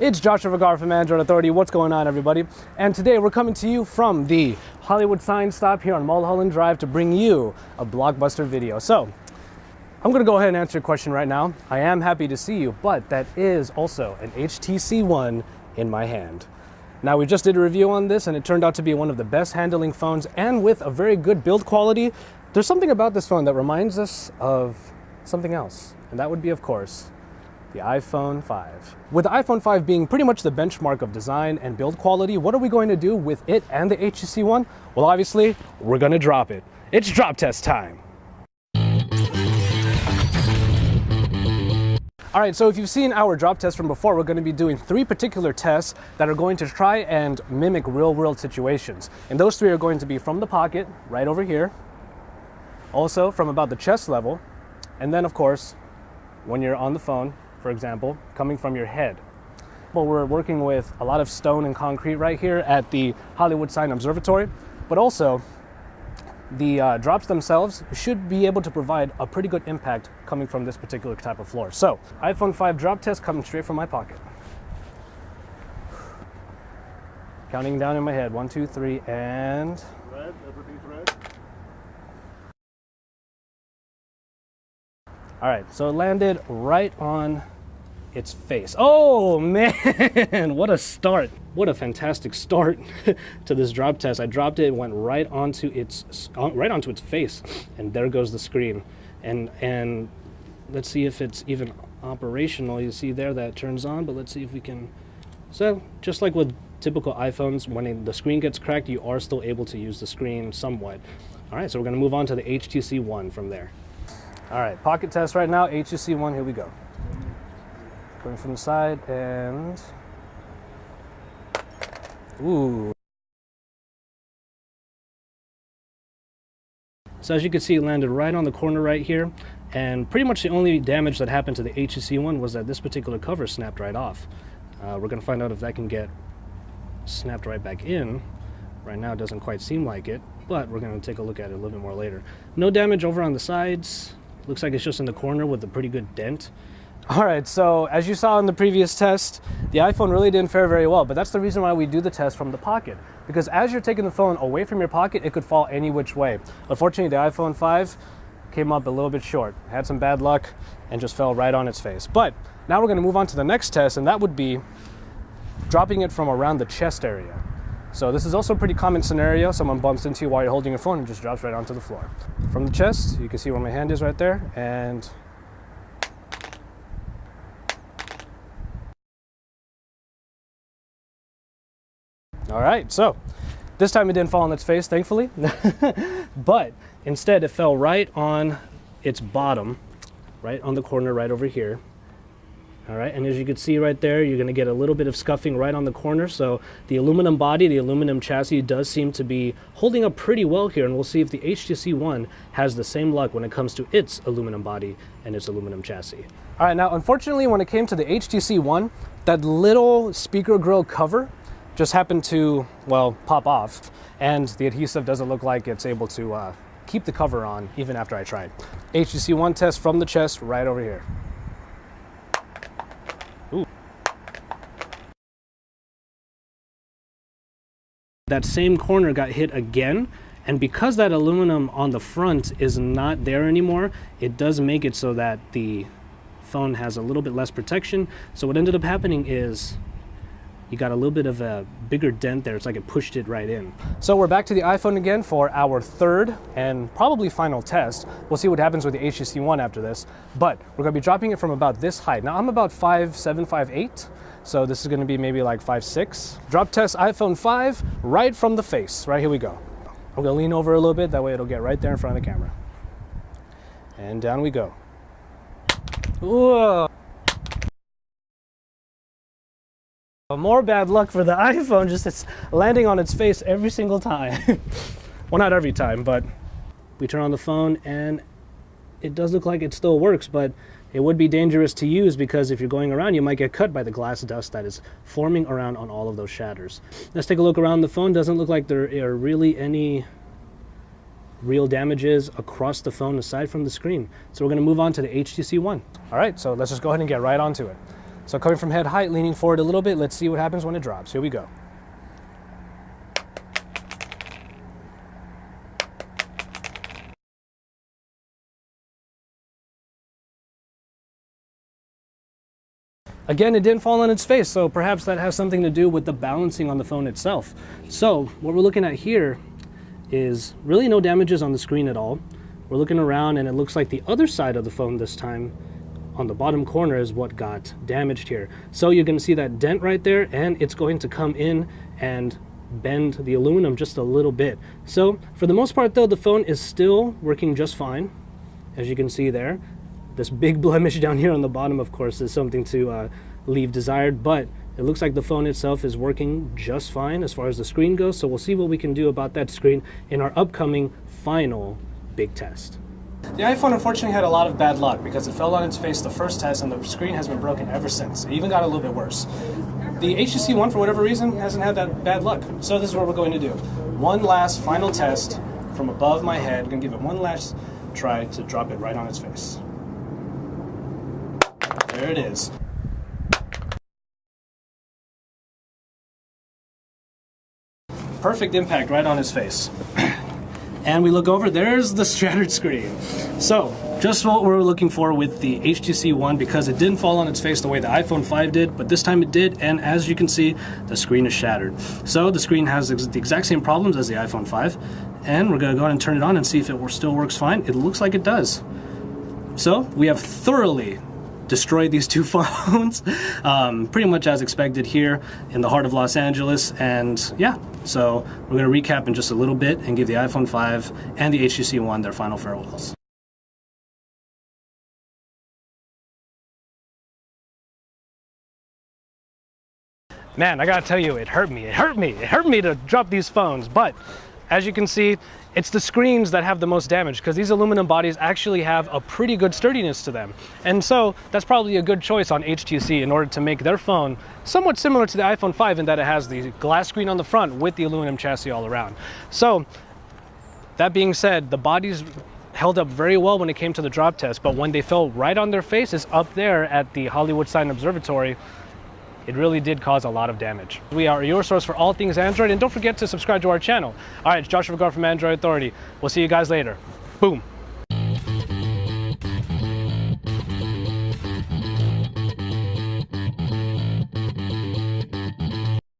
It's Joshua Vergara from Android Authority. What's going on, everybody? And today we're coming to you from the Hollywood sign stop here on Mulholland Drive to bring you a blockbuster video. So, I'm going to go ahead and answer your question right now. I am happy to see you, but that is also an HTC One in my hand. Now, we just did a review on this and it turned out to be one of the best handling phones and with a very good build quality. There's something about this phone that reminds us of something else, and that would be, of course, the iPhone 5. With the iPhone 5 being pretty much the benchmark of design and build quality, what are we going to do with it and the HTC One? Well, obviously, we're going to drop it. It's drop test time. All right, so if you've seen our drop test from before, we're going to be doing 3 particular tests that are going to try and mimic real-world situations. And those 3 are going to be from the pocket, right over here, also from about the chest level, and then, of course, when you're on the phone, for example, coming from your head. Well, we're working with a lot of stone and concrete right here at the Hollywood Sign Observatory, but also the drops themselves should be able to provide a pretty good impact coming from this particular type of floor. So, iPhone 5 drop test coming straight from my pocket. Counting down in my head, 1, 2, 3, and... Red, everything's red. All right, so it landed right on its face. Oh man, what a start. What a fantastic start to this drop test. I dropped it, went right onto its face, and there goes the screen. And let's see if it's even operational. You see there that it turns on, but let's see if we can. So just like with typical iPhones, when the screen gets cracked, you are still able to use the screen somewhat. All right, so we're gonna move on to the HTC One from there. All right, pocket test right now, HTC One, here we go. Going from the side and, ooh. So as you can see, it landed right on the corner right here, and pretty much the only damage that happened to the HTC One was that this particular cover snapped right off. We're gonna find out if that can get snapped right back in. Right now it doesn't quite seem like it, but we're gonna take a look at it a little bit more later. No damage over on the sides. Looks like it's just in the corner with a pretty good dent. All right, so as you saw in the previous test, the iPhone really didn't fare very well, but that's the reason why we do the test from the pocket. Because as you're taking the phone away from your pocket, it could fall any which way. Unfortunately, the iPhone 5 came up a little bit short, had some bad luck, and just fell right on its face. But now we're gonna move on to the next test, and that would be dropping it from around the chest area. So this is also a pretty common scenario. Someone bumps into you while you're holding your phone and just drops right onto the floor. From the chest, you can see where my hand is right there, and all right, so this time it didn't fall on its face, thankfully, but instead it fell right on its bottom, right on the corner right over here. All right, and as you can see right there, you're gonna get a little bit of scuffing right on the corner. So the aluminum body, the aluminum chassis does seem to be holding up pretty well here, and we'll see if the HTC One has the same luck when it comes to its aluminum body and its aluminum chassis. All right, now unfortunately when it came to the HTC One, that little speaker grill cover just happened to, well, pop off, and the adhesive doesn't look like it's able to keep the cover on even after I tried. HTC One test from the chest right over here. Ooh. That same corner got hit again, and because that aluminum on the front is not there anymore, it does make it so that the phone has a little bit less protection. So what ended up happening is you got a little bit of a bigger dent there. It's like it pushed it right in. So we're back to the iPhone again for our third and probably final test. We'll see what happens with the HTC One after this, but we're gonna be dropping it from about this height. Now I'm about 5'7", 5'8", so this is gonna be maybe like 5'6". Drop test iPhone 5 right from the face. Right, here we go. I'm gonna lean over a little bit, that way it'll get right there in front of the camera. And down we go. Whoa. More bad luck for the iPhone, just it's landing on its face every single time. Well, not every time, but we turn on the phone and it does look like it still works, but it would be dangerous to use because if you're going around, you might get cut by the glass dust that is forming around on all of those shatters. Let's take a look around the phone. Doesn't look like there are really any real damages across the phone aside from the screen. So we're going to move on to the HTC One. All right, so let's just go ahead and get right onto it. So coming from head height, leaning forward a little bit, let's see what happens when it drops. Here we go. Again, it didn't fall on its face, so perhaps that has something to do with the balancing on the phone itself. So what we're looking at here is really no damages on the screen at all. We're looking around and it looks like the other side of the phone this time on the bottom corner is what got damaged here. So you're going to see that dent right there, and it's going to come in and bend the aluminum just a little bit. So for the most part though, the phone is still working just fine, as you can see there. This big blemish down here on the bottom, of course, is something to leave desired, but it looks like the phone itself is working just fine as far as the screen goes. So we'll see what we can do about that screen in our upcoming final big test. The iPhone unfortunately had a lot of bad luck because it fell on its face the first test and the screen has been broken ever since. It even got a little bit worse. The HTC One, for whatever reason, hasn't had that bad luck. So this is what we're going to do. One last final test from above my head. I'm going to give it one last try to drop it right on its face. There it is. Perfect impact right on his face. And we look over, there's the shattered screen. So, just what we're looking for with the HTC One, because it didn't fall on its face the way the iPhone 5 did, but this time it did, and as you can see, the screen is shattered. So the screen has the exact same problems as the iPhone 5, and we're gonna go ahead and turn it on and see if it still works fine. It looks like it does. So, we have thoroughly destroyed these two phones, pretty much as expected here in the heart of Los Angeles. And yeah, so we're going to recap in just a little bit and give the iPhone 5 and the HTC One their final farewells. Man, I gotta tell you, it hurt me to drop these phones, but as you can see, it's the screens that have the most damage because these aluminum bodies actually have a pretty good sturdiness to them. And so that's probably a good choice on HTC in order to make their phone somewhat similar to the iPhone 5 in that it has the glass screen on the front with the aluminum chassis all around. So that being said, the bodies held up very well when it came to the drop test, but when they fell right on their faces up there at the Hollywood Sign Observatory, it really did cause a lot of damage. We are your source for all things Android, and don't forget to subscribe to our channel. All right, it's Joshua Vergara from Android Authority. We'll see you guys later. Boom.